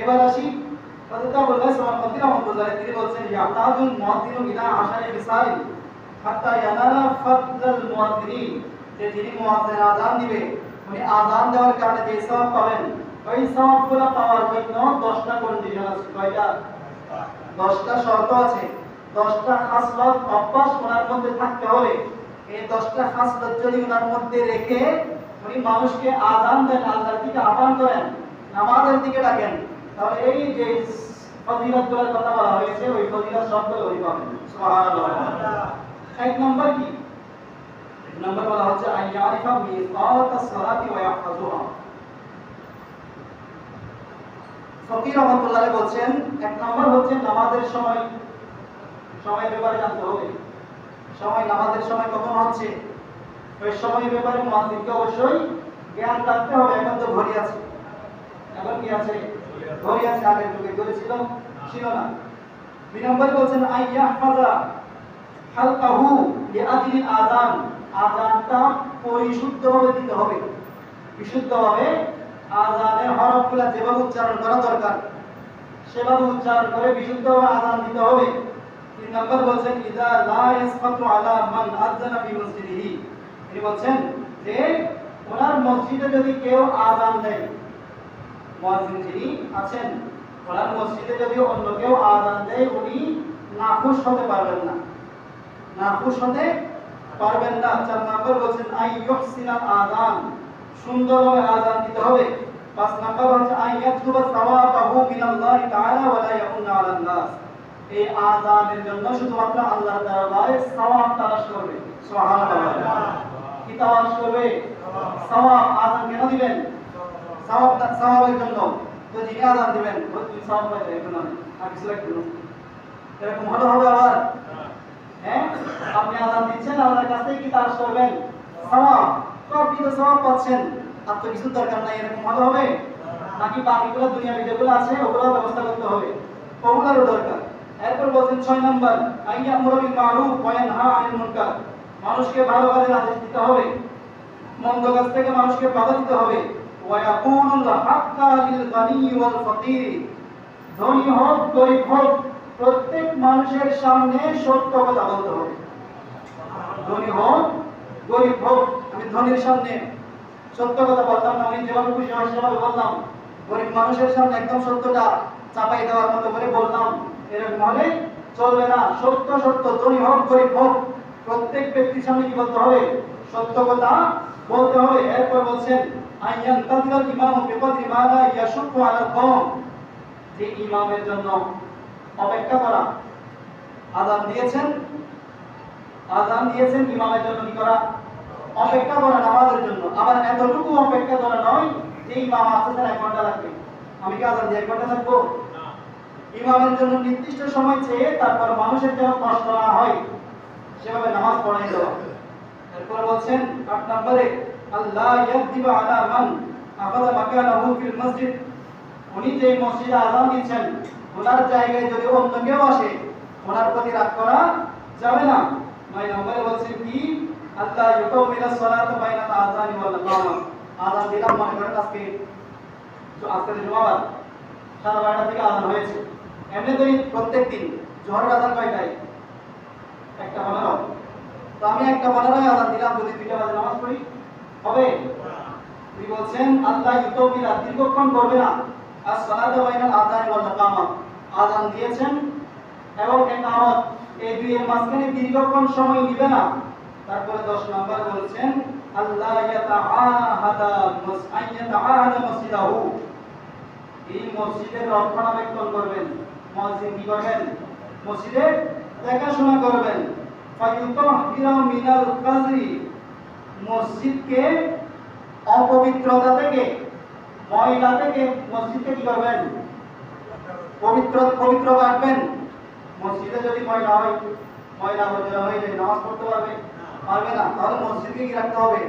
এবার আসি হযরত আবুল্লাহ সামারকান্দি রাহমাতুল্লাহ তিনি বলছেন ইয়াতাদুল মুয়াজ্জিনু ইলা আশারি বিসাইল হাত্তা ইয়ানালা ফাদলাল মুয়াজ্জিনিন, যে যিনি মুয়াজ্জিন আযান দিবে উনি আযান দেওয়ার কারণে যে সওয়াব পাবেন ওই সওয়াবগুলো পাওয়ার জন্য 10টা কন্ডিশন আছে। কয়টা? 10টা শর্ত আছে, 10টা খাসলত অভ্যাস ওনার মধ্যে থাকতে হবে। এই 10টা খাসলত যদি ওনার মধ্যে রেখে উনি মানুষকে আযান দেন, আল্লাহর দিকে আহ্বান করেন, নামাজের দিকে ডাকেন, তাহলে এই যে ফজিলতগুলোর কথা বলা হয়েছে ওই ফজিলত সবগুলো উনি পাবেন। সুবহানাল্লাহ। এক নম্বর কি? এক নম্বর বলা হচ্ছে আইয়ারিফা মিকাতাস সালাতি ওয়া ইয়াহফাজুহা। ফকির রহমাতুল্লাহ বলছেন এক নম্বর হচ্ছে নামাজের সময়, সময়ের ব্যাপারে জানতে হবে। সময়, নামাজের সময় কখন হচ্ছে ওই সময়ের ব্যাপারে মুয়াজ্জিনকে অবশ্যই জ্ঞান রাখতে হবে। এখন তো ঘড়ি আছে, এখন কি আছে? ঘড়ি আছে। আগের যুগে ঘড়ি ছিল না। দুই নম্বর বলছেন আইয়াহফাজা হালকাহু লিআজলি আযান, আযানটা পরিশুদ্ধভাবে দিতে হবে, বিশুদ্ধভাবে আযানের হরফগুলো যেভাবে উচ্চারণ করা দরকার সেভাবে উচ্চারণ করে বিশুদ্ধভাবে আযান দিতে হবে। তিন নম্বর বলছেন ইযা লা ইয়াসফাতু আলা মান আযানা ফি মসজিদিহি, তিনি বলছেন যে ওনার মসজিদে যদি কেউ আযান দেয়, মুয়াজ্জিন যিনি আছেন ওনার মসজিদে যদি অন্য কেউ আযান দেয় উনি নাখুশ হতে পারবেন না, নাখুশ হতে পারবেন না। চার নম্বর বলছেন আই ইউহসিনাল আযান, সুন্দরভাবে আযান দিতে হবে। পাঁচ নম্বর হচ্ছে আই ইয়াতলুবা সাওয়াবাহু মিনাল্লাহি তাআলা ওয়া লা ইয়াকুনা আলান নাস, এই আযানের জন্য শুধুমাত্র আল্লাহর দরবারে সওয়াব তালাশ করবে। সুবহানাল্লাহ। কি তালাশ করবে? সওয়াব। আযান কেন দিবেন? সওয়াবের জন্য। তো যিনি আযান দিবেন ওই সওয়াব পাইবে, এখন আর কিছু লাগবে না। এরকম হলে হবে আবার? হ্যাঁ, আপনি আযান দিচ্ছেন, আল্লাহর কাছ থেকে কি তালাশ করবেন? সওয়াব। তো আপনি তো সওয়াব পাচ্ছেন, আর তো কিছু দরকার নাই, এরকম হলে হবে? নাকি বাকিগুলো দুনিয়াবি যেগুলো আছে ওগুলো ব্যবস্থা করতে হবে, ওগুলোরও দরকার। এরপর বলছেন 6 নাম্বার আইয়ামুরু বিল মারুফ ওয়া ইয়ানহা আনিল মুনকার, মানুষকে ভালো কাজের আদেশ দিতে হবে, মন্দ কাজ থেকে মানুষকে বাধা দিতে হবে। ওয়া ইয়াকুলুল হাক্কা লিল গানি ওয়াল ফাকির, ধনী হোক গরীব হোক প্রত্যেক মানুষের সামনে সত্য কথা বলতে হবে। ধনী হোক গরীব হোক, আমি ধনীর সামনে সত্য কথা বললাম না, আমি যেভাবে খুশি হয় সেভাবে বললাম, গরীব মানুষের সামনে একদম সত্যটা চাপাই দেওয়ার মতো করে বললাম, এরকম হলে চলবে না। সত্য সত্য, ধনী হোক গরীব হোক প্রত্যেক ব্যক্তির সামনে কি বলতে হবে? সত্য কথা বলতে হবে। এরপর বলছেন আইয়ান তাদিল ইমাম বিকদরি মা লা ইয়াশুকু আলাল কওম, যে ইমামের জন্য অপেক্ষা করা। আযান দিয়েছেন ইমামের জন্য কি করা? অপেক্ষা করা নামাজের জন্য। আবার এতটুকু অপেক্ষা করা নয় যে ইমাম আসতেছেন 1 ঘন্টা লাগবে, আমি কি আযান দিয়ে 1 ঘন্টা থাকবো? ইমামের জন্য নির্দিষ্ট সময় চেয়ে তারপর মানুষের যেন কষ্ট না হয় সেভাবে নামাজ পড়াই দেওয়া। এরপর বলছেন 8 নম্বরে আল্লাহ ইয়াকদিবা আলা মান আখাযা মাকানাহু ফিল মসজিদ, উনি যে মসজিদে আযান দিচ্ছেন ওনার জায়গায় যদি অন্য কেউ আসে ওনার প্রতি রাগ করা যাবে না। 9 নম্বরে বলছেন কি আল্লাহ ইউকাউমিলা সালাতা বাইনা আযানি ওয়াল ইকামা, আযান দিলাম মনে করেন আজকে জুমাবার 12:30 থেকে আযান হয়েছে, এমনি তো প্রত্যেক দিন জোহরের আযান কয়টায়? 1:15। তো আমি 1:15 আযান দিলাম, যদি 2টা বাজে নামাজ পড়ি হবে? তিনি বলছেন আল্লাহ ইউকাউমিলা, দীর্ঘক্ষণ করবে না, as-সালাতু বাইনাল আযানি ওয়াল ইকামা, আযান দিয়েছেন এবং ইকামত এই দুইয়ের মাঝখানে দীর্ঘক্ষণ সময় নিবে না। তারপরে 10 নম্বর বলছেন আল্লাহ ইয়াতাআহাদা মসজিদাহু, এই মসজিদের রক্ষণাবেক্ষণ করবেন। মুয়াজ্জিন কি করবেন? মসজিদের দেখাশোনা করবেন। ফায়ুতাহিরা মিনাল কাযরি, মসজিদকে অপবিত্রতা থেকে, ময়লা থেকে মসজিদকে কি করবেন? পবিত্র রাখবেন। মসজিদে যদি ময়লা হয়, ময়লা হয়ে যায় নামাজ পড়তে পারবে না, তাহলে মসজিদকে কি রাখতে হবে?